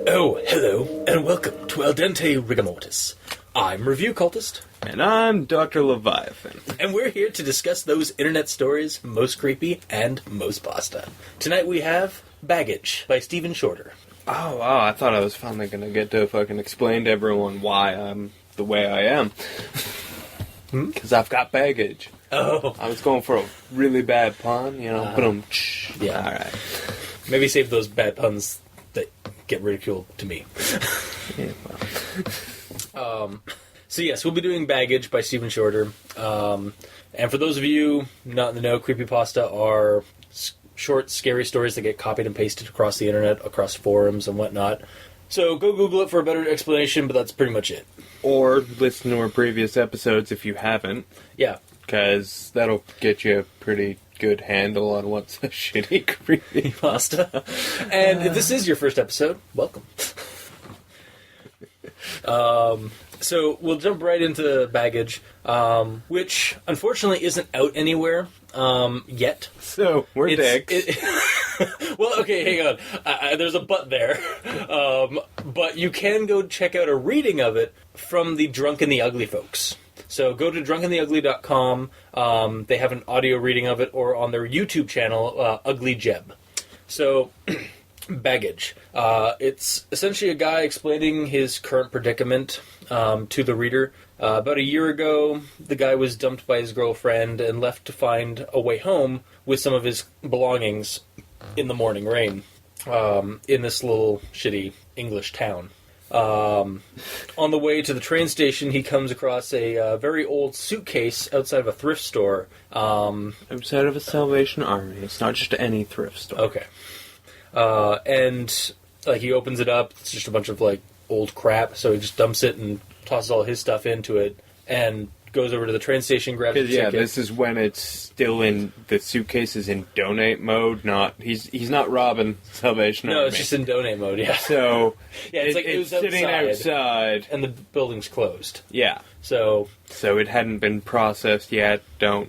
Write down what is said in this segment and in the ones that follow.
Oh, hello, and welcome to Dente Rigamortis. I'm Review Cultist. And I'm Dr. Leviathan. And we're here to discuss those internet stories most creepy and most pasta. Tonight we have Baggage by Stephen Shorter. Oh, wow, I thought I was finally going to get to fucking explain to everyone why I'm the way I am. Because I've got baggage. Oh. I was going for a really bad pun, you know, boom. Yeah. Alright. Maybe save those bad puns that get ridiculed to me. Yeah, well. So yes, we'll be doing Baggage by Stephen Shorter. And for those of you not in the know, creepypasta are short, scary stories that get copied and pasted across the internet, across forums and whatnot. So go Google it for a better explanation, but that's pretty much it. Or listen to our previous episodes if you haven't. Yeah. Because that'll get you a pretty good handle on what's a shitty creepypasta. And if this is your first episode, welcome. So we'll jump right into Baggage, which unfortunately isn't out anywhere yet. So, we're dicks. Well, okay, hang on. There's a but there. But you can go check out a reading of it from the Drunk and the Ugly folks. So go to drunkandtheugly.com. They have an audio reading of it, or on their YouTube channel, Ugly Jeb. So... Baggage. It's essentially a guy explaining his current predicament to the reader. About a year ago, the guy was dumped by his girlfriend and left to find a way home with some of his belongings in the morning rain in this little shitty English town. On the way to the train station, he comes across a very old suitcase outside of a thrift store. Outside of a Salvation Army. It's not just any thrift store. Okay. And, like, he opens it up, it's just a bunch of, like, old crap, so he just dumps it and tosses all his stuff into it, and goes over to the train station, grabs the ticket. This is when it's still in, the suitcase is in donate mode, not, he's not robbing Salvation Army. No, it's just in donate mode, yeah. So, yeah, it's like it was sitting outside. And the building's closed. Yeah. So it hadn't been processed yet, don't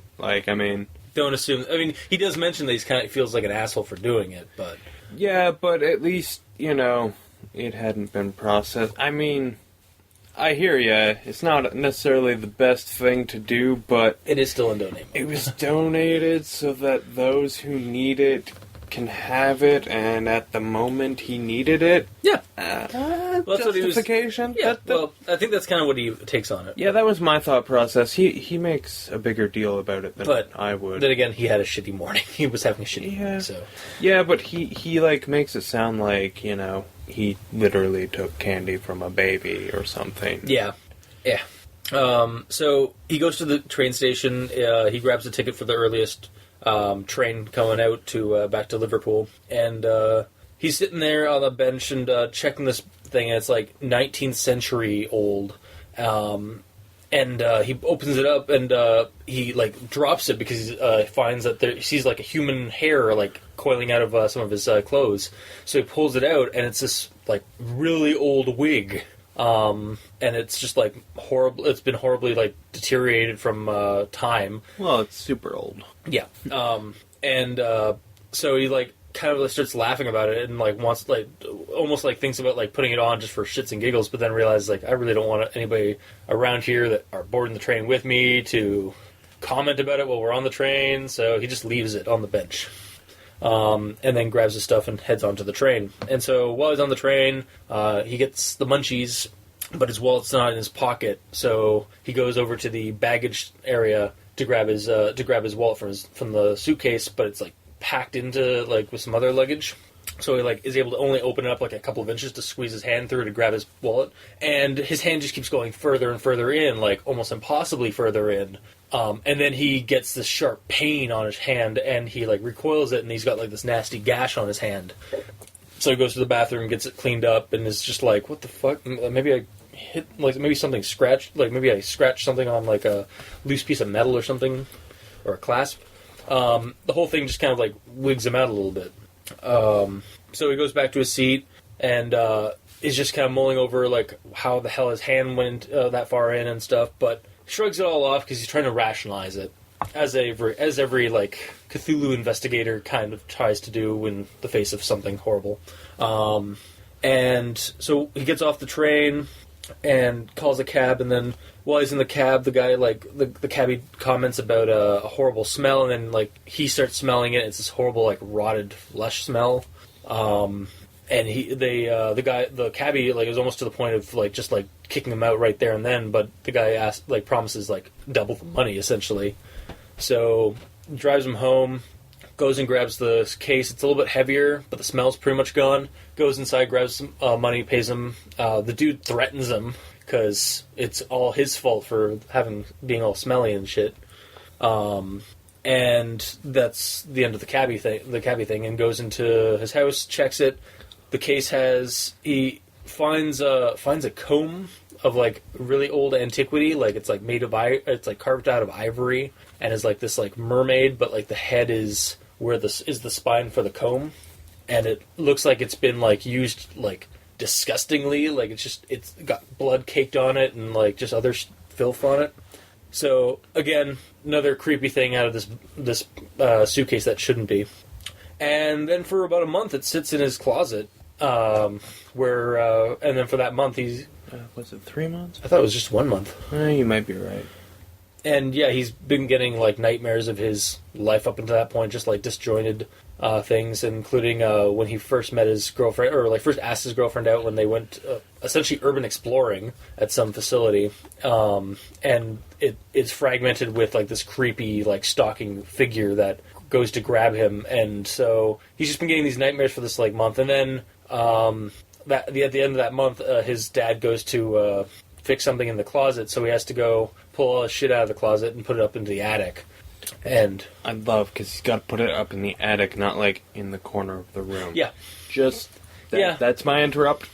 assume, he does mention that he feels like an asshole for doing it, but... Yeah, but at least, it hadn't been processed. I hear ya. It's not necessarily the best thing to do, but... It is still in donate mode. It was donated so that those who need it can have it, and at the moment he needed it. Yeah. Well, justification? Yeah, well, I think that's kind of what he takes on it. Yeah, that was my thought process. He makes a bigger deal about it than I would. Then again, he had a shitty morning. He was having a shitty morning, so... Yeah, but he makes it sound like, he literally took candy from a baby or something. Yeah. Yeah. So he goes to the train station, he grabs a ticket for the earliest train coming out to back to Liverpool, and he's sitting there on the bench and checking this thing, and it's like 19th century old, and he opens it up and he like drops it because he finds that he sees like a human hair like coiling out of some of his clothes, so he pulls it out and it's this like really old wig. And it's just like horrible. It's been horribly like deteriorated from time. Well, it's super old. Yeah. So he like kind of like starts laughing about it and like wants like almost like thinks about like putting it on just for shits and giggles, but then realizes like I really don't want anybody around here that are boarding the train with me to comment about it while we're on the train. So he just leaves it on the bench. And then grabs his stuff and heads onto the train. And so while he's on the train, he gets the munchies, but his wallet's not in his pocket. So he goes over to the baggage area to grab his wallet from the suitcase, but it's like packed into like with some other luggage. So he like is able to only open it up like a couple of inches to squeeze his hand through to grab his wallet, and his hand just keeps going further and further in, like almost impossibly further in. And then he gets this sharp pain on his hand, and he like recoils it, and he's got like this nasty gash on his hand. So he goes to the bathroom, gets it cleaned up, and is just like, "What the fuck? Maybe I hit maybe something scratched. Like maybe I scratched something on like a loose piece of metal or something, or a clasp." The whole thing just kind of like wigs him out a little bit. So he goes back to his seat and is just kind of mulling over like how the hell his hand went that far in and stuff, but shrugs it all off because he's trying to rationalize it, as every like Cthulhu investigator kind of tries to do in the face of something horrible. And so he gets off the train and calls a cab, and then while he's in the cab, the guy, like, the cabbie comments about a horrible smell, and then, like, he starts smelling it. It's this horrible, like, rotted flesh smell. And the cabbie, like, is almost to the point of, like, just, like, kicking him out right there and then, but the guy promises, like, double the money, essentially. So, drives him home, goes and grabs the case. It's a little bit heavier, but the smell's pretty much gone. Goes inside, grabs some money, pays him. The dude threatens him because it's all his fault for being all smelly and shit. And that's the end of the cabbie thing, and goes into his house, checks it. The case he finds a comb of like really old antiquity, like it's like it's like carved out of ivory, and is like this like mermaid, but like the head is where this is the spine for the comb, and it looks like it's been like used like disgustingly, like it's got blood caked on it and like just other filth on it. So Again, another creepy thing out of this suitcase that shouldn't be. And then for about a month, it sits in his closet. And then for that month, he's was it 3 months? I thought it was just 1 month. You might be right. And yeah, he's been getting like nightmares of his life up until that point, just like disjointed things, including when he first met his girlfriend, or like first asked his girlfriend out when they went essentially urban exploring at some facility, and it's fragmented with like this creepy like stalking figure that goes to grab him, and so he's just been getting these nightmares for this like month, and then at the end of that month, his dad goes to fix something in the closet, so he has to go pull all his shit out of the closet and put it up into the attic. And I love, because he's got to put it up in the attic, not like in the corner of the room. Yeah. That's my interrupt.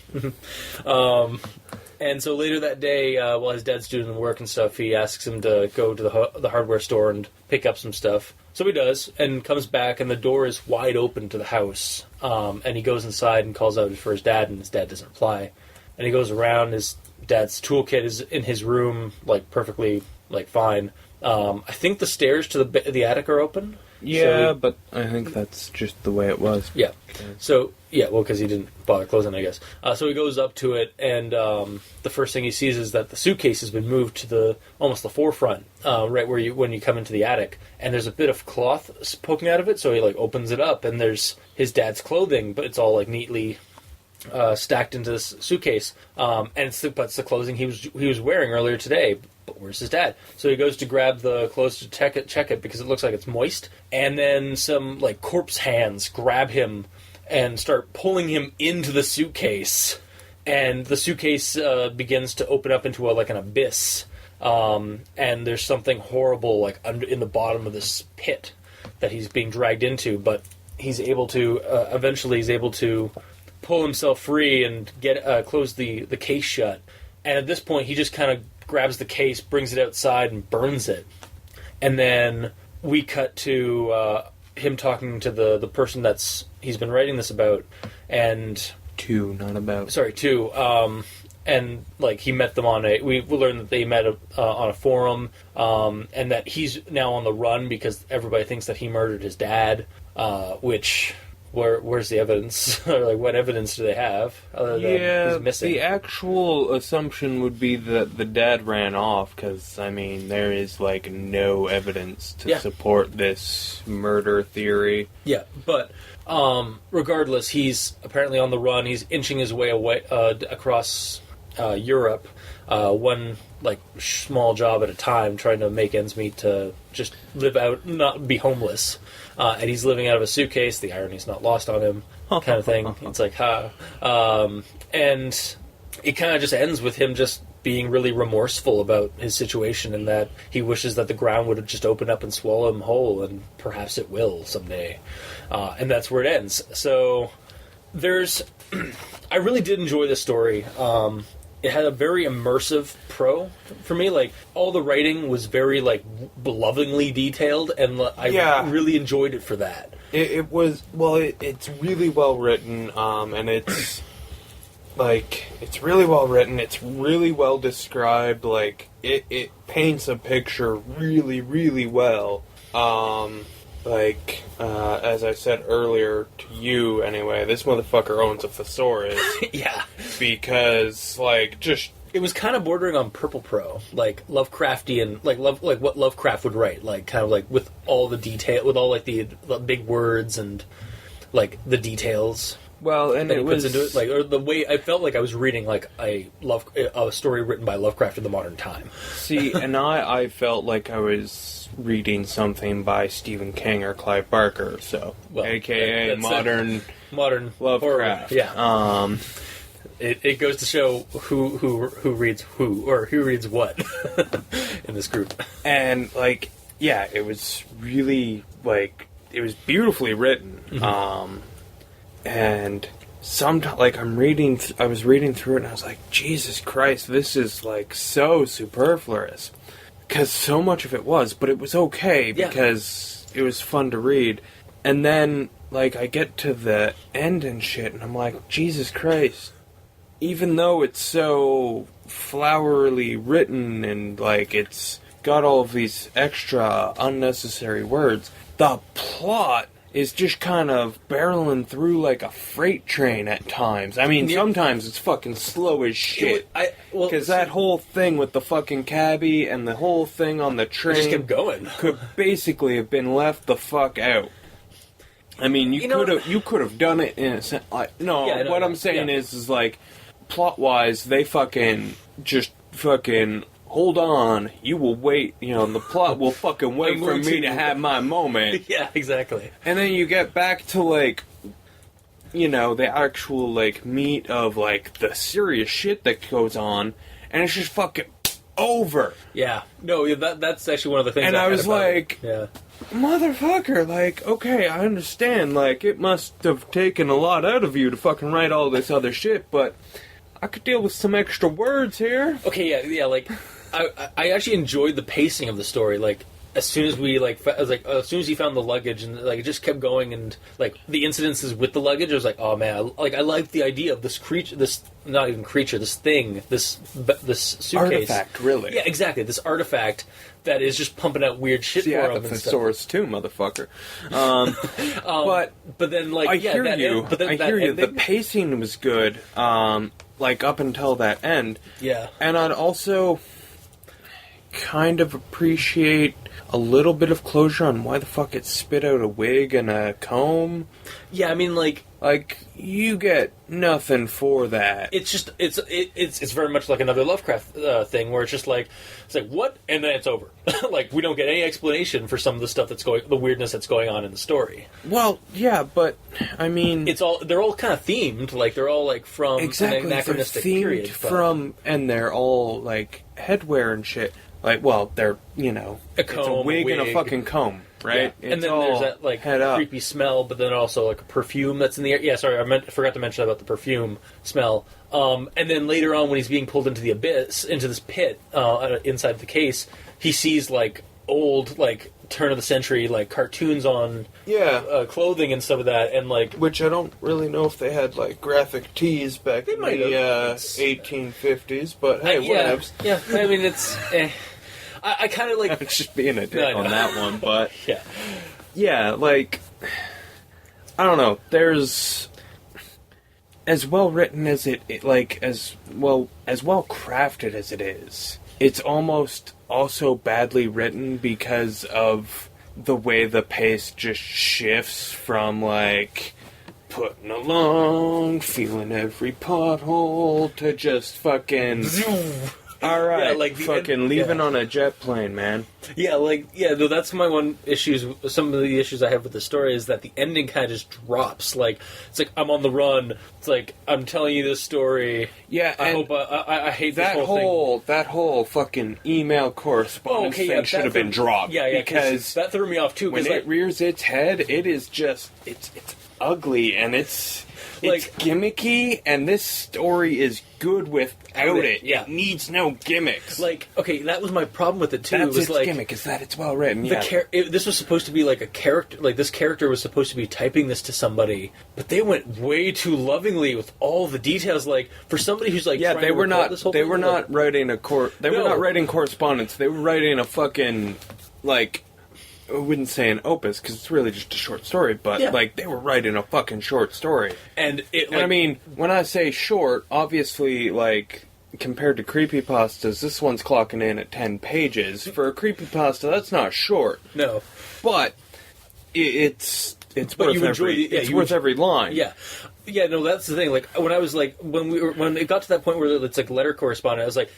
And so later that day, while his dad's doing the work and stuff, he asks him to go to the hardware store and pick up some stuff. So he does, and comes back, and the door is wide open to the house. And he goes inside and calls out for his dad, and his dad doesn't reply. And he goes around, his dad's toolkit is in his room, like, perfectly, like, fine. I think the stairs to the attic are open. Yeah, but I think that's just the way it was. Yeah. So, because he didn't bother closing, I guess. So he goes up to it, and the first thing he sees is that the suitcase has been moved to almost the forefront, right when you come into the attic. And there's a bit of cloth poking out of it, so he like opens it up, and there's his dad's clothing, but it's all like neatly stacked into this suitcase. And it's the clothing he was wearing earlier today. But where's his dad? So he goes to grab the clothes to check it because it looks like it's moist. And then some like corpse hands grab him and start pulling him into the suitcase. And the suitcase begins to open up into an abyss. And there's something horrible like in the bottom of this pit that he's being dragged into. But he's able to eventually pull himself free and close the case shut. And at this point, he just kind of grabs the case, brings it outside, and burns it. And then we cut to him talking to the person he's been writing this about, and two. And like he met them we learned that they met on a forum, and that he's now on the run because everybody thinks that he murdered his dad. Where's the evidence? Or like, what evidence do they have other than he's missing? The actual assumption would be that the dad ran off, because, I mean, there is, like, no evidence to support this murder theory. Yeah, but regardless, he's apparently on the run. He's inching his way away across Europe, one, like, small job at a time, trying to make ends meet to just live out, not be homeless. And he's living out of a suitcase. The irony's not lost on him, kind of thing. It's like, and it kind of just ends with him just being really remorseful about his situation, and that he wishes that the ground would have just opened up and swallowed him whole, and perhaps it will someday. And that's where it ends. So I really did enjoy this story. It had a very immersive pro for me. Like, all the writing was very, like, lovingly detailed, and I really enjoyed it for that. It was, well, it's really well written, and it's, like, it's really well written, it's really well described, like, it paints a picture really, really well. As I said earlier, to you anyway, this motherfucker owns a thesaurus. Yeah. Because, like, just... It was kind of bordering on Purple Pro, like Lovecraftian, like what Lovecraft would write, like kind of like with all the detail, with all like the big words and like the details. Well, and that it he puts was into it, like, or the way I felt like I was reading like a story written by Lovecraft in the modern time. See, and I felt like I was reading something by Stephen King or Clive Barker, so AKA modern Lovecraft. Horror. Yeah. It goes to show who reads who, or who reads what in this group. And, like, yeah, it was really, like, it was beautifully written. Mm-hmm. And sometimes, like, I was reading through it and I was like, Jesus Christ, this is, like, so superfluous. Because so much of it was, but it was okay because it was fun to read. And then, like, I get to the end and shit and I'm like, Jesus Christ. Even though it's so flowerily written and, like, it's got all of these extra unnecessary words, the plot is just kind of barreling through like a freight train at times. I mean, sometimes it's fucking slow as shit. Because that whole thing with the fucking cabbie and the whole thing on the train just kept going. Could basically have been left the fuck out. I mean, you could have done it in a sense. Like, what I'm saying is like, plot-wise, they fucking hold on, you will wait, the plot will fucking wait for me to have my moment. Yeah, exactly. And then you get back to, like, the actual, like, meat of, like, the serious shit that goes on, and it's just fucking over. Yeah. No, that's actually one of the things and I was like, yeah. Motherfucker, like, okay, I understand, like, it must have taken a lot out of you to fucking write all this other shit, but I could deal with some extra words here. Okay, yeah, like, I actually enjoyed the pacing of the story, like, as soon as we, like, as soon as he found the luggage, and, like, it just kept going, and, like, the incidences with the luggage, I was like, oh, man, I liked the idea of this creature, this, not even creature, this thing, this suitcase. Artifact, really. Yeah, exactly, this artifact that is just pumping out weird shit for him and stuff. Thesaurus too, motherfucker. But then, like, I hear you. The pacing was good, like, up until that end. Yeah. And I'd also kind of appreciate a little bit of closure on why the fuck it spit out a wig and a comb. Yeah, I mean, like, you get nothing for that. It's just it's very much like another Lovecraft thing where it's like what, and then it's over. Like, we don't get any explanation for some of the stuff the weirdness that's going on in the story. Well, yeah, but I mean, they're all kind of themed, like they're all like from an anachronistic period. And they're all like headwear and shit. Like, well, they're a comb, it's a wig and a fucking comb. Right, yeah. And then there's that like creepy smell, but then also like a perfume that's in the air. Yeah, sorry, I forgot to mention about the perfume smell. And then later on, when he's being pulled into the abyss, into this pit inside the case, he sees like old, like turn of the century, like cartoons on clothing and stuff of that, and like which I don't really know if they had like graphic tees back in the 1850s, but hey, whatevs. Yeah, I mean it's. I kind of like... I'm just being a dick on that one, but... Yeah. Yeah, like... I don't know. There's... As well written as it like, as well crafted as it is, it's almost also badly written because of the way the pace just shifts from, like... putting along, feeling every pothole, to just fucking... All right, yeah, like fucking leaving on a jet plane, man. Yeah, though that's my one issues. Some of the issues I have with the story is that the ending kind of just drops. Like, it's like, I'm on the run. It's like, I'm telling you this story. Yeah, I hate that this whole thing. That whole fucking email correspondence thing should have been dropped. Yeah, because that threw me off too. When it rears its head, it is just it's ugly, and it's it's gimmicky, and this story is good without it. Yeah. It needs no gimmicks. Like, okay, that was my problem with it too. That's it was its like, gimmick, is that it's well written. This was supposed to be like a character. Like, this character was supposed to be typing this to somebody, but they went way too lovingly with all the details. Like, for somebody who's like, Yeah, trying they to were record not. this whole They thing, were like, not writing They were not writing correspondence. They were writing a fucking like. I wouldn't say an opus because it's really just a short story, but like they were writing a fucking short story. And it. Like, And I mean, when I say short, obviously, like compared to creepypastas, this one's clocking in at 10 pages. For a creepypasta, that's not short. no. But it's But worth you enjoy every the- yeah, it's you worth enjoy- every line. Yeah. Yeah, no, that's the thing. Like, when I was like, when it got to that point where it's like letter correspondent, I was like,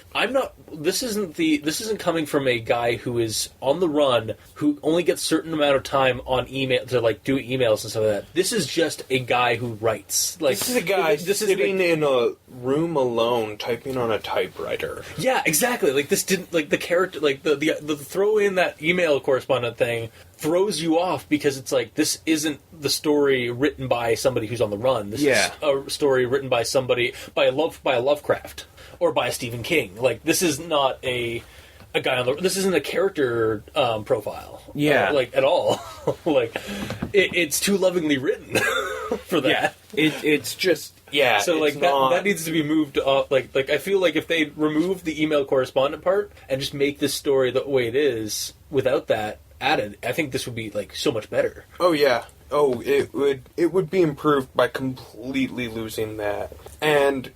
this isn't coming from a guy who is on the run, who only gets a certain amount of time on email to like do emails and stuff like that. This is just a guy who writes. Like, This is a guy sitting in a room alone typing on a typewriter. yeah, exactly. Like, this didn't, like, the character, like, the throw in that email correspondent thing throws you off because it's like, this isn't the story written by somebody who's on the run. This is a story written by somebody, by a Lovecraft or by a Stephen King. Like, this is not a guy on the, this isn't a character profile. Yeah. Like, at all. Like, it's too lovingly written for that. Yeah. It's just, yeah. So like that needs to be moved off. Like I feel like if they remove the email correspondent part and just make this story the way it is without that added, I think this would be like so much better. Oh yeah. Oh, it would be improved by completely losing that. And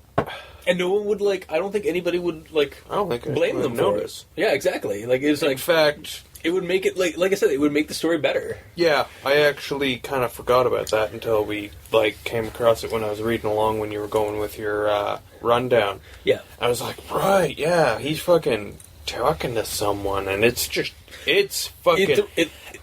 no one would like. I don't think anybody would like. I don't think blame them for it. Yeah, exactly. Like it's like. In fact, it would make it like I said. It would make the story better. Yeah, I actually kind of forgot about that until we like came across it when I was reading along when you were going with your rundown. Yeah, I was like, right, yeah, he's fucking talking to someone, and it's fucking.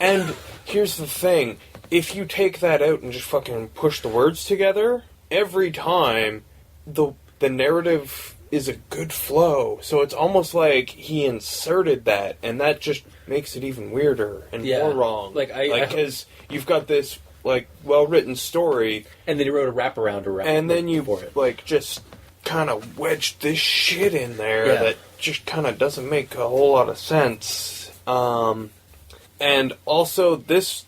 And here's the thing: if you take that out and just fucking push the words together, every time the narrative is a good flow. So it's almost like he inserted that, and that just makes it even weirder and more wrong. Because you've got this like well written story, and then he wrote a wraparound around, and then you like just kind of wedged this shit in there that just kind of doesn't make a whole lot of sense. And also this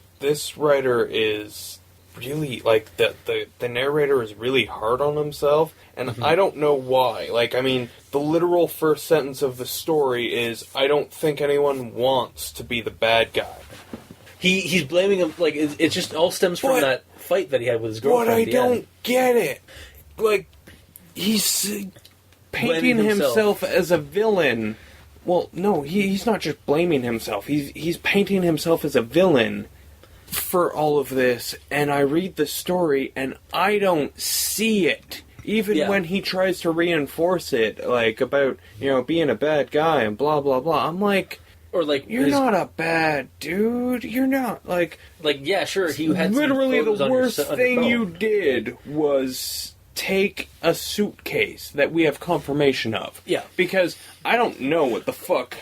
writer is really like the narrator is really hard on himself, and I don't know why. Like, I mean, the literal first sentence of the story is, I don't think anyone wants to be the bad guy. He's blaming him, like, it just all stems from that fight that he had with his girlfriend. But I don't get it. Like, he's painting himself as a villain. Well, no, he's not just blaming himself. He's painting himself as a villain for all of this, and I read the story, and I don't see it. Even when he tries to reinforce it, like, about, being a bad guy and blah, blah, blah. I'm like... Or like... You're not a bad dude. You're not, like... Like, yeah, sure, he had literally the worst thing you did was take a suitcase that we have confirmation of. Yeah. Because I don't know what the fuck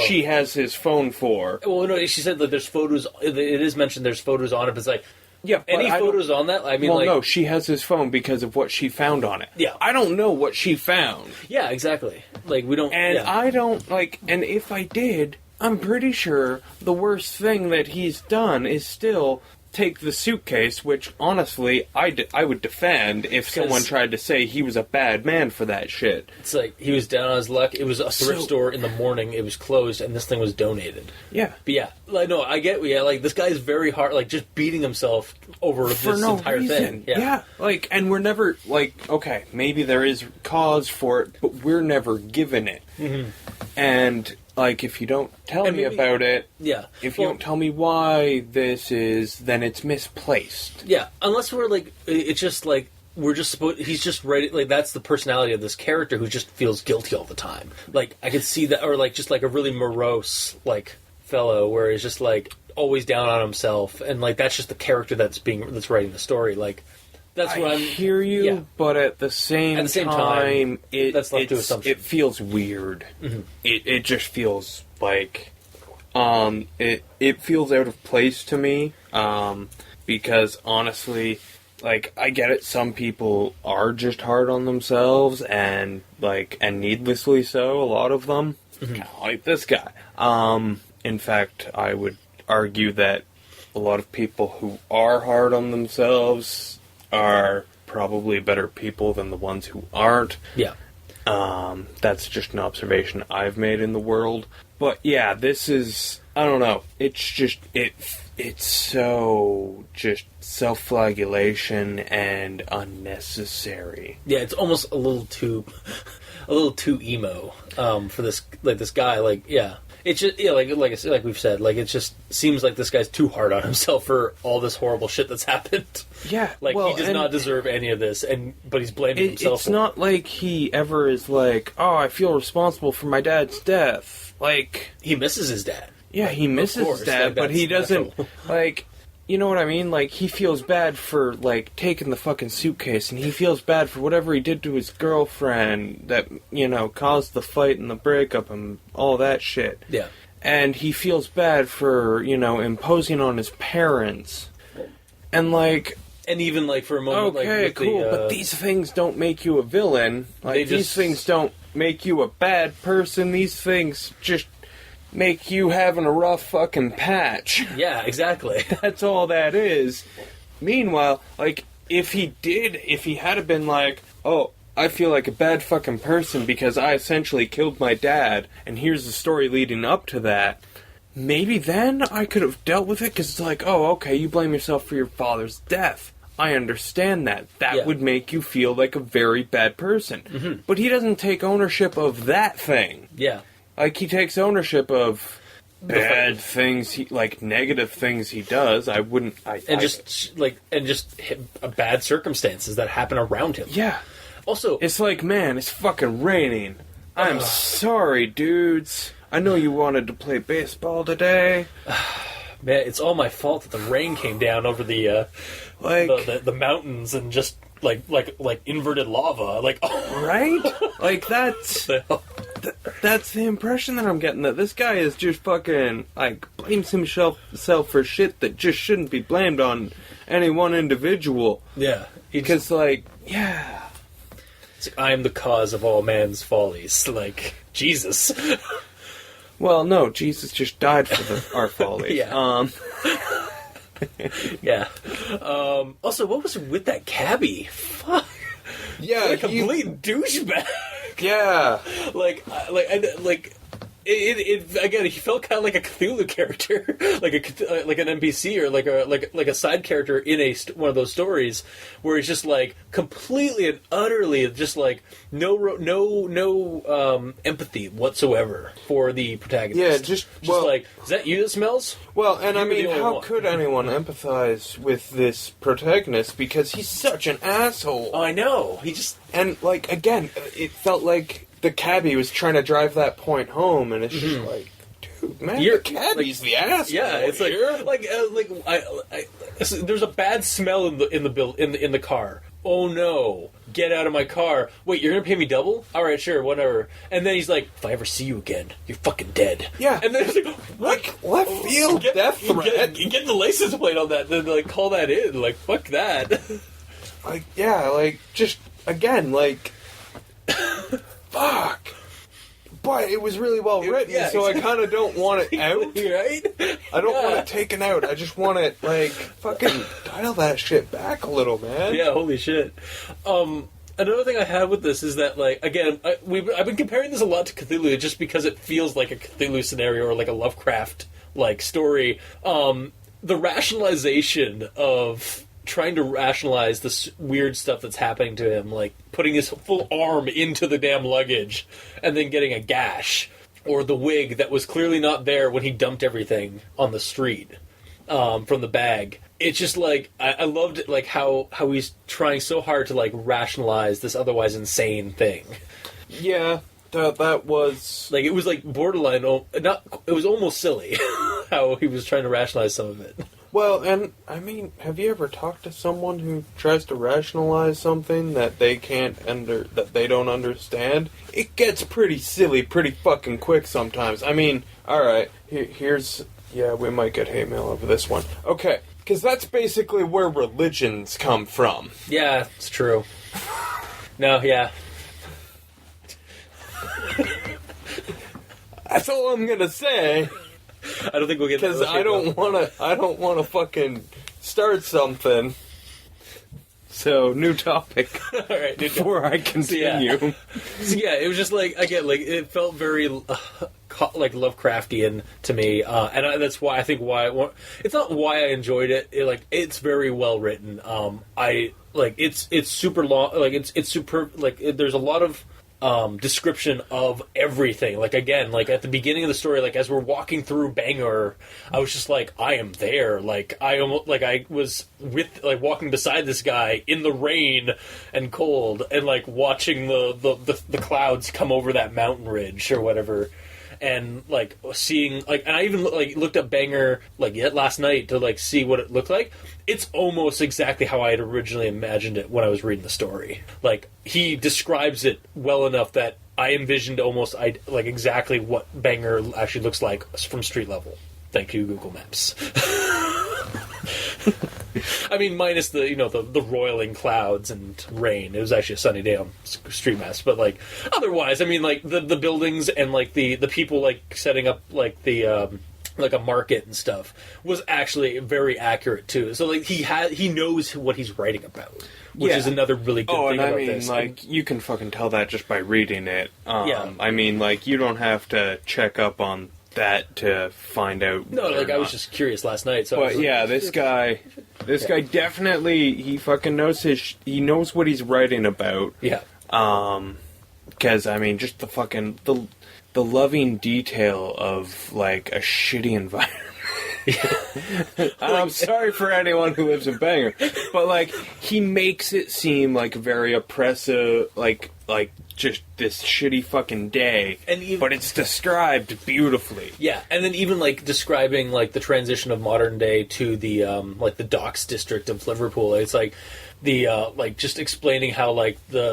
she has his phone for. Well, no, she said that there's photos... It is mentioned there's photos on it, but it's like... Yeah, any photos on that? I mean, well, no, she has his phone because of what she found on it. Yeah. I don't know what she found. Yeah, exactly. Like, we don't... And I don't, like... And if I did, I'm pretty sure the worst thing that he's done is still take the suitcase, which, honestly, I would defend if someone tried to say he was a bad man for that shit. It's like, he was down on his luck. It was a thrift store in the morning. It was closed, and this thing was donated. Yeah. But yeah, like, no, I get, like, this guy's very hard, like, just beating himself over for this entire thing. Yeah, like, and we're never, like, okay, maybe there is cause for it, but we're never given it. Mm-hmm. And... like, if you don't tell me about it, if you don't tell me why this is, then it's misplaced. Yeah, unless we're, like, it's just, like, we're just supposed, he's just ready, like, that's the personality of this character who just feels guilty all the time. Like, I could see that, or, like, just, like, a really morose, like, fellow, where he's just, like, always down on himself, and, like, that's just the character that's writing the story, like... That's what I hear you, but at the same time, it feels weird. Mm-hmm. It just feels like it feels out of place to me, because honestly, like, I get it, some people are just hard on themselves, and, like, and needlessly so, a lot of them. Kind of like this guy. In fact, I would argue that a lot of people who are hard on themselves are probably better people than the ones who aren't. Yeah. That's just an observation I've made in the world. But yeah, this is, I don't know, it's just, it's so just self-flagellation and unnecessary. Yeah, it's almost a little too emo for this guy. Like, yeah, it's just like I said, like we've said, like it just seems like this guy's too hard on himself for all this horrible shit that's happened. Yeah, like he does not deserve any of this, but he's blaming himself. It's not like he ever is like, oh, I feel responsible for my dad's death. Like, he misses his dad. Yeah, he misses his dad, like, but he doesn't like. You know what I mean? Like, he feels bad for, like, taking the fucking suitcase, and he feels bad for whatever he did to his girlfriend that, you know, caused the fight and the breakup and all that shit. Yeah. And he feels bad for, you know, imposing on his parents. And, like... And even, like, for a moment, okay, like... cool, but these things don't make you a villain. Like, these things don't make you a bad person. These things just... make you having a rough fucking patch. Yeah, exactly. That's all that is. Meanwhile, like, if he had been like, oh, I feel like a bad fucking person because I essentially killed my dad, and here's the story leading up to that, maybe then I could have dealt with it, because it's like, oh, okay, you blame yourself for your father's death. I understand that. That would make you feel like a very bad person. Mm-hmm. But he doesn't take ownership of that thing. Yeah. Like, he takes ownership of bad things, like, negative things he does. Just bad circumstances that happen around him. Yeah. Also... It's like, man, it's fucking raining. I'm sorry, dudes. I know you wanted to play baseball today. Man, it's all my fault that the rain came down over the mountains and just, like inverted lava. Like, oh. Right? Like, that's the impression that I'm getting, that this guy is just fucking, like, blames himself for shit that just shouldn't be blamed on any one individual. Yeah. Because, like, yeah. It's like, I am the cause of all man's follies. Like, Jesus. Well, no, Jesus just died for our follies. Yeah. Yeah. Also, what was with that cabbie? Fuck. Yeah, what a complete douchebag. Yeah. Again, he felt kind of like a Cthulhu character, like an NPC or like a side character in one of those stories, where he's just like completely and utterly just like no empathy whatsoever for the protagonist. Yeah, just like, is that you that smells? Well, and I mean, how could anyone empathize with this protagonist, because he's such an asshole? Oh, I know. And like, again, it felt like the cabbie was trying to drive that point home, and it's just like, dude, man, the cabbie's the asshole. Yeah, it's there's a bad smell in the car. Oh no, get out of my car. Wait, you're gonna pay me double? Alright, sure, whatever. And then he's like, if I ever see you again, you're fucking dead. Yeah. And then it's like, what? Like, left field death threat. Get the license plate on that, then like call that in. Like, fuck that. Like, yeah, like, just, again, like, fuck. But it was really well written, so exactly. I kind of don't want it out. Right? I don't want it taken out. I just want it, like, fucking dial that shit back a little, man. Yeah, holy shit. Another thing I have with this is that, like, again, I've been comparing this a lot to Cthulhu just because it feels like a Cthulhu scenario or like a Lovecraft-like story. The rationalization of trying to rationalize this weird stuff that's happening to him, like putting his full arm into the damn luggage and then getting a gash, or the wig that was clearly not there when he dumped everything on the street from the bag. It's just like, I loved it, like how he's trying so hard to like rationalize this otherwise insane thing. Yeah, that was like, it was like borderline, it was almost silly how he was trying to rationalize some of it. Well, and, I mean, have you ever talked to someone who tries to rationalize something that they that they don't understand? It gets pretty silly pretty fucking quick sometimes. I mean, alright, here's... Yeah, we might get hate mail over this one. Okay, Because that's basically where religions come from. Yeah, it's true. No, yeah. That's all I'm gonna say. I don't think we'll get Because I don't wanna fucking start something. So, new topic. All right, Before I continue. So, yeah, it was just like, again, like, it felt very like Lovecraftian to me, and that's why I think it's not why I enjoyed it. It's very well written. It's super long. Like it's super. Like there's a lot of description of everything. Like again, like at the beginning of the story, like as we're walking through Bangor, I was just like, I am there. Like I was walking beside this guy in the rain and cold, and like watching the clouds come over that mountain ridge or whatever. And like seeing and I even looked up Bangor yet last night to see what it looked like. It's almost exactly how I had originally imagined it when I was reading the story. Like he describes it well enough that I envisioned almost exactly what Bangor actually looks like from street level. Thank you, Google Maps. I mean, minus the roiling clouds and rain. It was actually a sunny day on Street Maps, but otherwise, I mean, the buildings and the people setting up a market and stuff was actually very accurate too. So he knows what he's writing about, which is another really good thing about this. You can fucking tell that just by reading it. I mean, you don't have to check up on that to find out. No, I was just curious last night. So this guy definitely he fucking knows he knows what he's writing about. Yeah. Because I mean, just the loving detail of a shitty environment. I'm sorry for anyone who lives in Bangor, but he makes it seem very oppressive, just this shitty fucking day, but it's described beautifully. Yeah, and then even describing the transition of modern day to the the docks district of Liverpool. It's just explaining how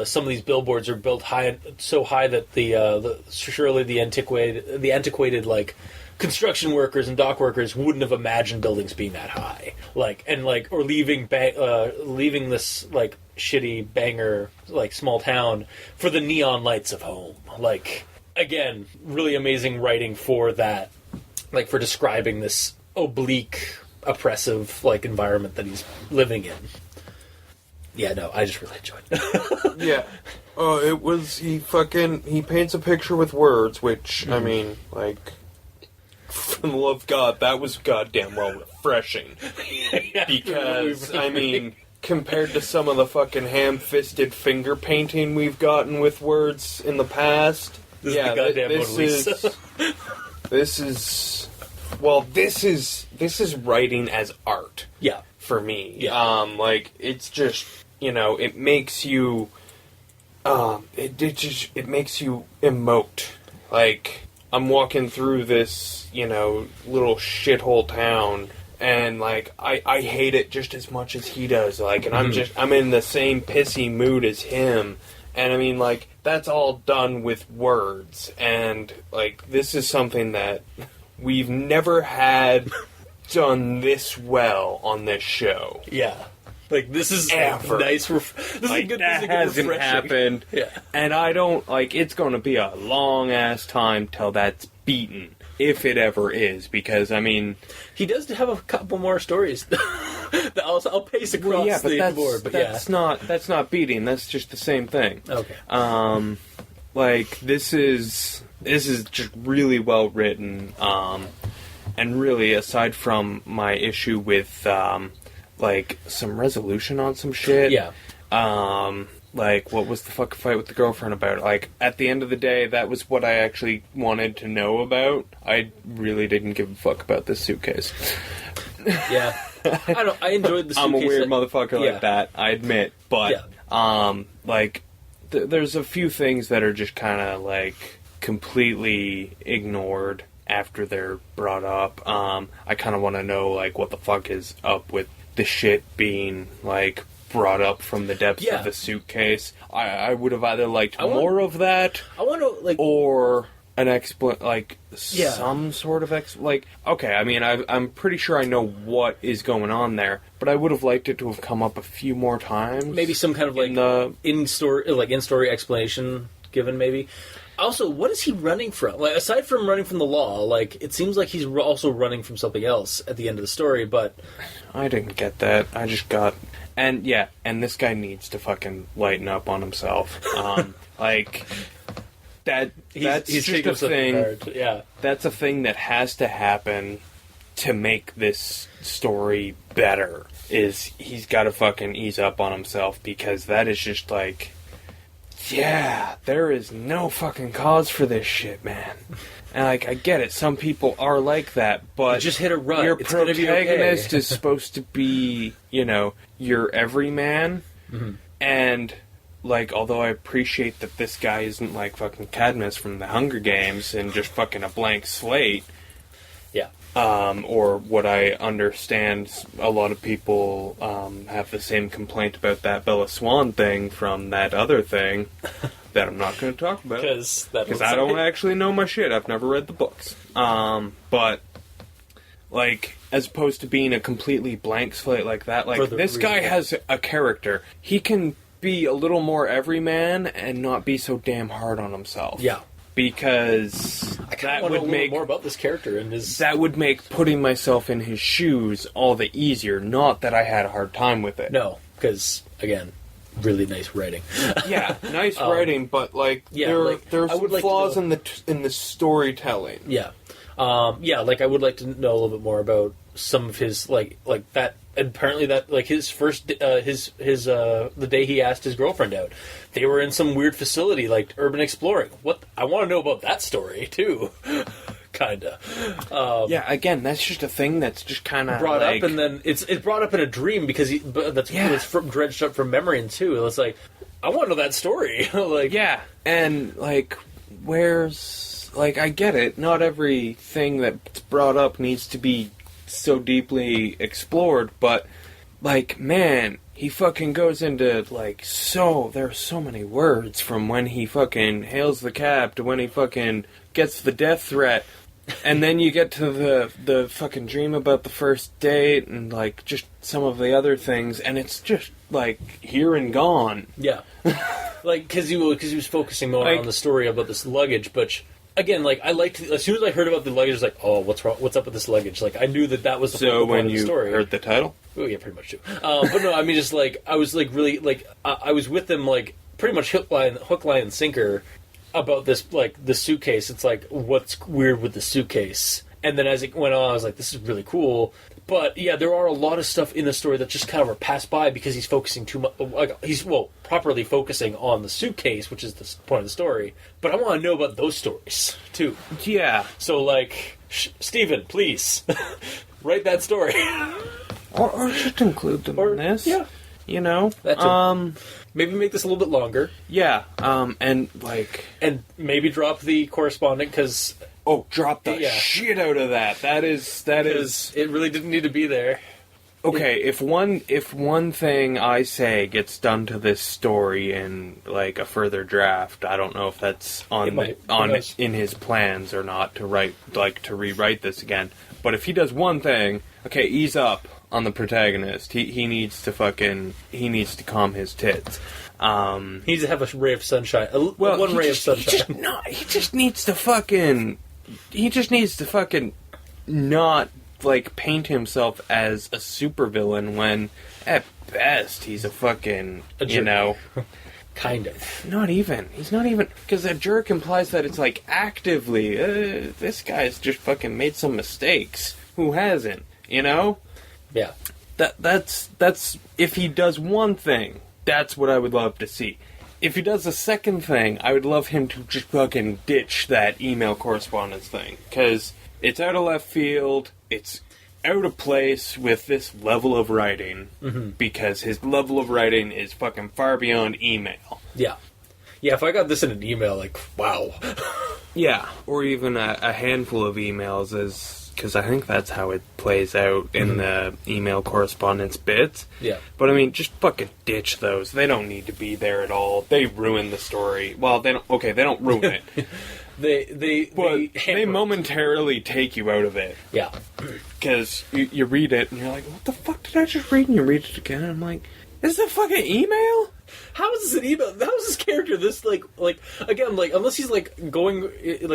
some of these billboards are built so high that the antiquated construction workers and dock workers wouldn't have imagined buildings being that high. Or leaving this shitty Bangor small town for the neon lights of home. Again, really amazing writing for that. For describing this oblique, oppressive environment that he's living in. Yeah, no, I just really enjoyed it. Yeah. It was he paints a picture with words, which I mean, for the love of God, that was goddamn well refreshing. Because, I mean, compared to some of the fucking ham-fisted finger painting we've gotten with words in the past, this is writing as art. Yeah. For me. Yeah. It's just, it makes you, it makes you emote. I'm walking through this, little shithole town, and I hate it just as much as he does. And I'm in the same pissy mood as him. And I mean, that's all done with words. And this is something that we've never had done this well on this show. Yeah. This is ever. Nice. This is a good. That hasn't happened. Yeah. And I don't it's going to be a long ass time till that's beaten, if it ever is. Because I mean, he does have a couple more stories. I'll pace across the board. But that's not beating. That's just the same thing. Okay. This is just really well written. And really, aside from my issue with some resolution on some shit. Yeah. What was the fucking fight with the girlfriend about? At the end of the day, that was what I actually wanted to know about. I really didn't give a fuck about this suitcase. Yeah. I enjoyed the suitcase. I'm a weird motherfucker like that, I admit. But, there's a few things that are just kind of, completely ignored after they're brought up. I kind of want to know, what the fuck is up with the shit being, brought up from the depths of the suitcase. I would have either liked more of that, I want to, or some sort of okay, I mean, I'm pretty sure I know what is going on there, but I would have liked it to have come up a few more times. Maybe some kind of in-story explanation given, maybe. Also, what is he running from? Like, aside from running from the law, like, it seems like he's also running from something else at the end of the story, but... I didn't get that. I just got... And, yeah, and this guy needs to fucking lighten up on himself. That's just a thing. Yeah. That's a thing that has to happen to make this story better, is he's got to fucking ease up on himself, because that is just like... Yeah, there is no fucking cause for this shit, man. And, like, I get it. Some people are like that, but... You just hit a rut. Your It's protagonist okay. is supposed to be, your everyman. Mm-hmm. And, like, although I appreciate that this guy isn't like fucking Cadmus from the Hunger Games and just fucking a blank slate... Yeah. Or what I understand, a lot of people have the same complaint about that Bella Swan thing from that other thing that I'm not going to talk about. Because I don't actually know my shit. I've never read the books. But, like, as opposed to being a completely blank slate like that, like, this guy has a character. He can be a little more everyman and not be so damn hard on himself. Yeah. Because that would make more about this character and his... That would make putting myself in his shoes all the easier. Not that I had a hard time with it. No, because, again, really nice writing. Yeah, nice writing, but there's some flaws in the storytelling. Yeah, like I would like to know a little bit more about some of his like that. Apparently, that like his first the day he asked his girlfriend out, they were in some weird facility like urban exploring. What I want to know about that story too, kinda. Yeah, again, that's just a thing that's just kind of brought up, and then it's brought up in a dream because it's dredged up from memory and too. It's like I want to know that story. Like yeah, and like where's like I get it. Not everything that's brought up needs to be so deeply explored, but like man, he fucking goes into like there are so many words from when he fucking hails the cab to when he fucking gets the death threat, and then you get to the fucking dream about the first date and like just some of the other things, and it's just like here and gone. Yeah, like because he was focusing more on the story about this luggage, but. Again, like I liked as soon as I heard about the luggage, I was like, "Oh, what's wrong? What's up with this luggage?" Like I knew that was the so when part of the you story. Heard the title. Oh yeah, pretty much too. But no, I mean, just like I was like really like I was with them like pretty much hook, line, and sinker about this like the suitcase. It's like what's weird with the suitcase, and then as it went on, I was like, "This is really cool." But yeah, there are a lot of stuff in the story that just kind of are passed by because he's focusing too much. Like, he's properly focusing on the suitcase, which is the point of the story. But I want to know about those stories too. Yeah. So like, Stephen, please write that story, or just include them in this. Yeah. Maybe make this a little bit longer. Yeah. And maybe drop the correspondent because. Oh, drop the shit out of that. That is. It really didn't need to be there. Okay, if one thing I say gets done to this story in like a further draft, I don't know if that's in his plans or not to rewrite this again. But if he does one thing, okay, ease up on the protagonist. He needs to calm his tits. He needs to have a ray of sunshine. One ray of sunshine. He just needs to fucking not like paint himself as a supervillain when at best he's a fucking kind of. Not even. He's not even, because a jerk implies that it's like actively this guy's just fucking made some mistakes. Who hasn't? Yeah. That's if he does one thing, that's what I would love to see. If he does a second thing, I would love him to just fucking ditch that email correspondence thing. Because it's out of left field, it's out of place with this level of writing. Mm-hmm. Because his level of writing is fucking far beyond email. Yeah. Yeah, if I got this in an email, like, wow. Yeah, or even a handful of emails because I think that's how it plays out in the email correspondence bits. Yeah. But I mean, just fucking ditch those. They don't need to be there at all. They ruin the story. Well, they don't ruin it. They momentarily take you out of it. Yeah. Because you read it, and you're like, what the fuck did I just read? And you read it again, and I'm like, is this a fucking email? How is this an email? How is this character this, again, unless he's, going,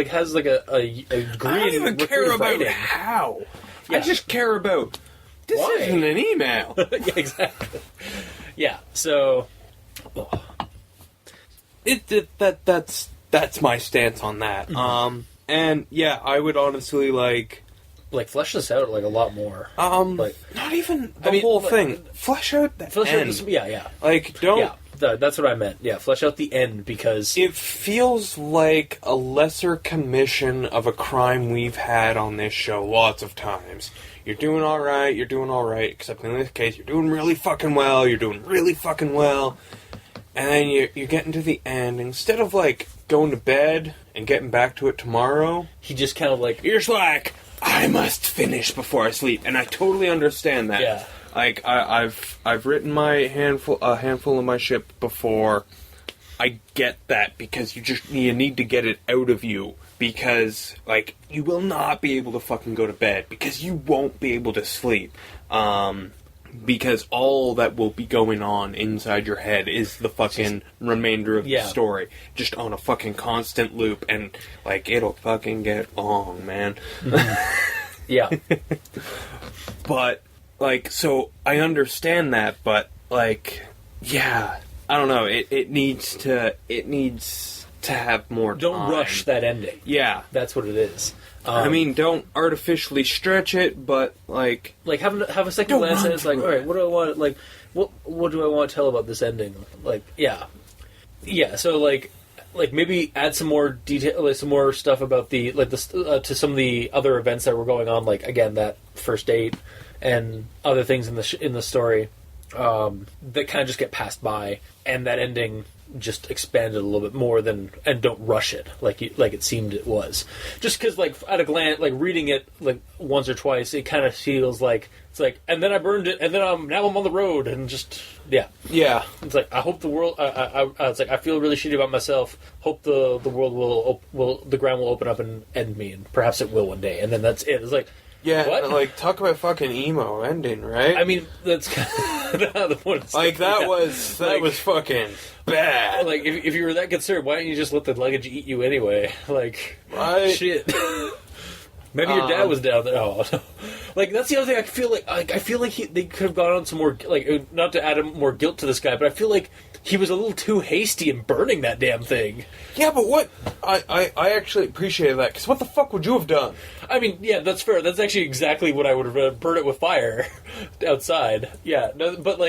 has, a green... I don't even care about how. Yeah. I just care about, this Why? isn't an email. Yeah, exactly. Yeah, so... Oh. That's my stance on that. Mm-hmm. And, yeah, I would honestly, flesh this out, a lot more. Not even the whole thing. Flesh out the end. Yeah. Don't... Yeah. That's what I meant. Yeah, flesh out the end, because... It feels like a lesser commission of a crime we've had on this show lots of times. You're doing alright, except in this case, you're doing really fucking well, and then you're getting to the end, instead of, going to bed and getting back to it tomorrow... He just kind of, You're just like, I must finish before I sleep, and I totally understand that. Yeah. I've written a handful of my ship before. I get that, because you need to get it out of you, because you will not be able to fucking go to bed, because you won't be able to sleep, because all that will be going on inside your head is the fucking remainder of the story, just on a fucking constant loop, and it'll fucking get long, man. Yeah. But so I understand that, but yeah, I don't know. It needs to have more time. Don't rush that ending. Yeah, that's what it is. Don't artificially stretch it, but have a second glance at it. It's all right, what do I want? What do I want to tell about this ending? Yeah. So maybe add some more detail, some more stuff about the to some of the other events that were going on. Again, that first date. And other things in the story that kind of just get passed by, and that ending just expanded a little bit more and don't rush it like it seemed it was. Just because at a glance, reading it once or twice, it kind of feels it's and then I burned it, and then now I'm on the road, and just yeah. It's I hope the world. I feel really shitty about myself. Hope the world the ground will open up and end me, and perhaps it will one day, and then that's it. It's yeah, what? Talk about fucking emo ending, right? I mean, that's kind of the point. That was fucking bad. If you were that concerned, why don't you just let the luggage eat you anyway? Right? Shit. Maybe your dad was down there. Oh, no. That's the other thing. I feel like they could have gone on some more, not to add more guilt to this guy, but I feel like he was a little too hasty in burning that damn thing. Yeah, but what? I actually appreciated that, because what the fuck would you have done? I mean, yeah, that's fair. That's actually exactly what I would have burned it with fire outside. Yeah, no, but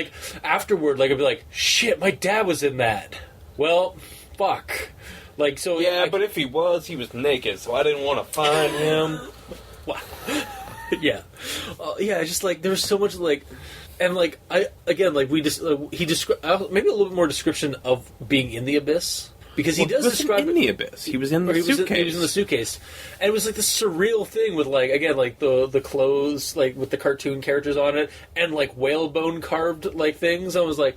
afterward, I'd be shit, my dad was in that. Well, fuck. So yeah, but if he was naked, so I didn't want to find him. Wow. Yeah, yeah. Just there's so much and we just he described maybe a little bit more description of being in the abyss, because he does describe in the abyss. He was in the suitcase. He was in the suitcase, and it was this surreal thing with the clothes with the cartoon characters on it, and whalebone carved things. I was like,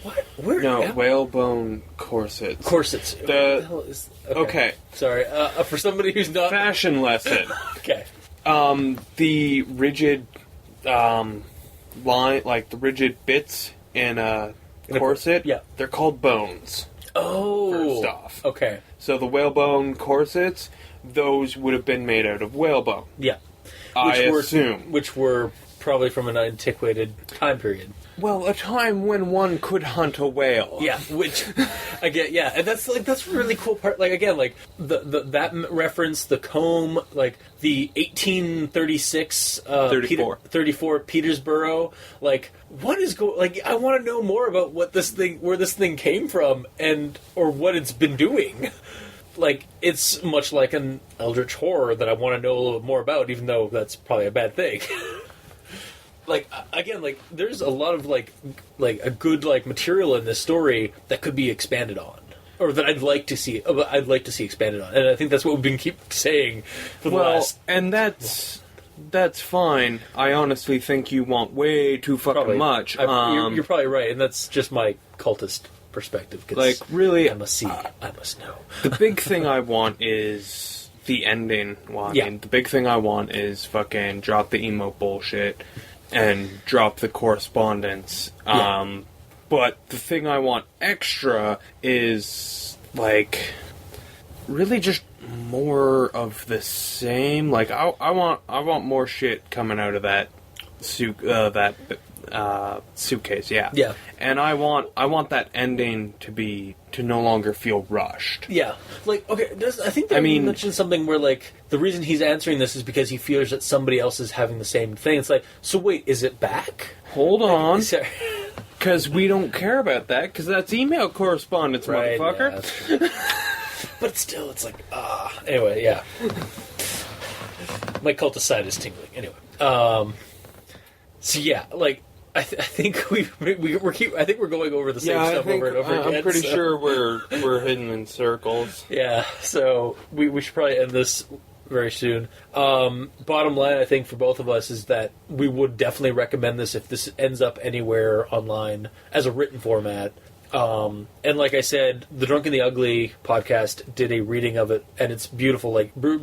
what? Where? No, whalebone corsets. Corsets. What the hell is? Okay. Sorry. For somebody who's not fashion lesson. Okay. The rigid line, the rigid bits in a corset. Yeah. They're called bones. Oh. First off. Okay. So the whalebone corsets, those would have been made out of whalebone. Yeah. I assume. Which were probably from an antiquated time period. Well, a time when one could hunt a whale. Yeah, which again, yeah, and that's a really cool part. That reference, the comb, the 1836, 34 Petersboro. What is I want to know more about where this thing came from, or what it's been doing. It's much like an eldritch horror that I want to know a little bit more about, even though that's probably a bad thing. There's a lot of a good material in this story that could be expanded on, or that I'd like to see expanded on, and I think that's what we've been keep saying for the last. And that's fine. I honestly think you want way too fucking much. You're probably right, and that's just my cultist perspective. 'Cause like, really, I must see, I must know. the big thing I want is the ending. Well, I mean, the big thing I want is fucking drop the emo bullshit and drop the correspondence. But the thing I want extra is, like, really just more of the same. Like, I want more shit coming out of that suitcase, yeah. Yeah. And I want that ending to no longer feel rushed. Yeah. Like, okay, I think they mentioned something where, like, the reason he's answering this is because he fears that somebody else is having the same thing. It's like, so wait, is it back? Hold on. Sorry. Because we don't care about that, because that's email correspondence, right, motherfucker. Yeah, but still, it's like, anyway, yeah. My cultist side is tingling. Anyway. So, yeah, like, I think we're going over the same stuff over and over again. I'm pretty sure we're hidden in circles. Yeah, so we should probably end this very soon. Bottom line, I think, for both of us is that we would definitely recommend this if this ends up anywhere online as a written format. And like I said, the Drunk and the Ugly podcast did a reading of it, and it's beautiful. Like, well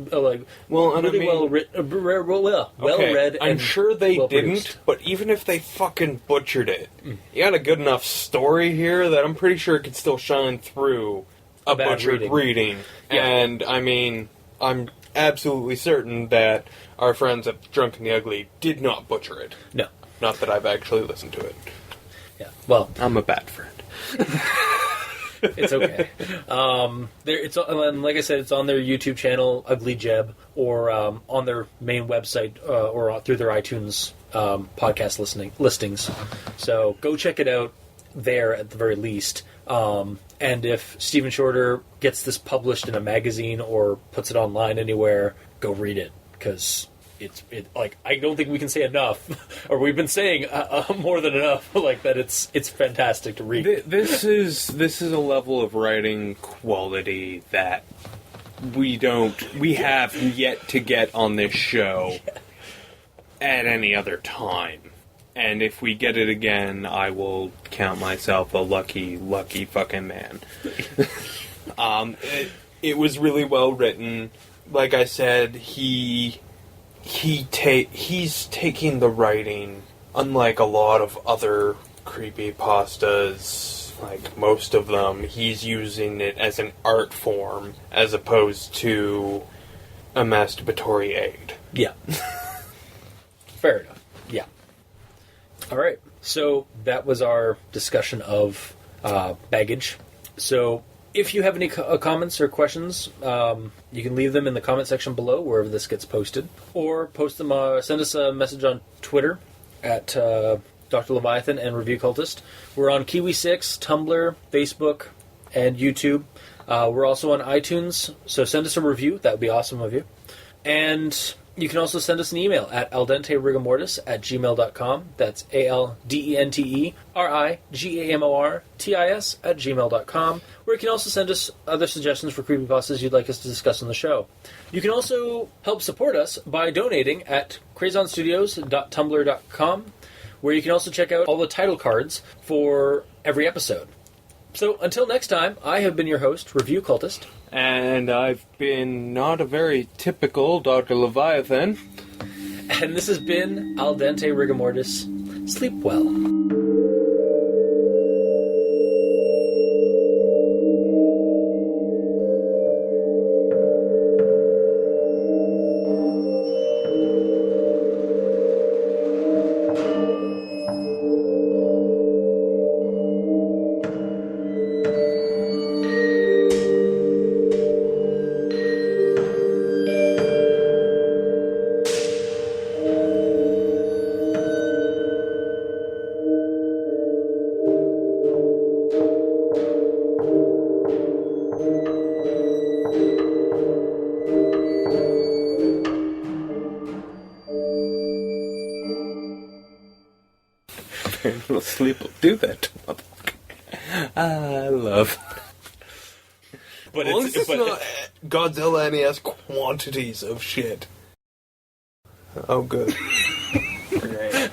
read. I'm sure they well didn't, produced. but even if they fucking butchered it, you got a good enough story here that I'm pretty sure it could still shine through a bad butchered reading. Yeah. And I mean, I'm absolutely certain that our friends at Drunk and the Ugly did not butcher it. No. Not that I've actually listened to it. Yeah. Well, I'm a bad friend. It's okay. And like I said, it's on their YouTube channel, Ugly Jeb, or on their main website, or through their iTunes podcast listings. So go check it out there at the very least. And if Stephen Shorter gets this published in a magazine or puts it online anywhere, go read it, because like, I don't think we can say enough, or we've been saying more than enough, like, that it's fantastic to read. This is a level of writing quality that we have yet to get on this show at any other time. And if we get it again, I will count myself a lucky fucking man. It was really well written. Like I said, he's taking the writing, unlike a lot of other creepypastas, like most of them, he's using it as an art form as opposed to a masturbatory aid. Yeah. Fair enough. Yeah. All right. So that was our discussion of baggage. So if you have any comments or questions, you can leave them in the comment section below wherever this gets posted, or post them. Send us a message on Twitter at Dr. Leviathan and Review Cultist. We're on Kiwi6, Tumblr, Facebook, and YouTube. We're also on iTunes, so send us a review. That would be awesome of you. And you can also send us an email at aldenterigamortis@gmail.com. That's aldenterigamortis@gmail.com. Where you can also send us other suggestions for creepypastas you'd like us to discuss on the show. You can also help support us by donating at crazonstudios.tumblr.com, where you can also check out all the title cards for every episode. So until next time, I have been your host, Review Cultist. And I've been not a very typical Dr. Leviathan. And this has been Al Dente Rigamortis. Sleep well. Sleep will do that to motherfucker. I love. But it's not Godzilla and he has quantities of shit. Oh, good. Right.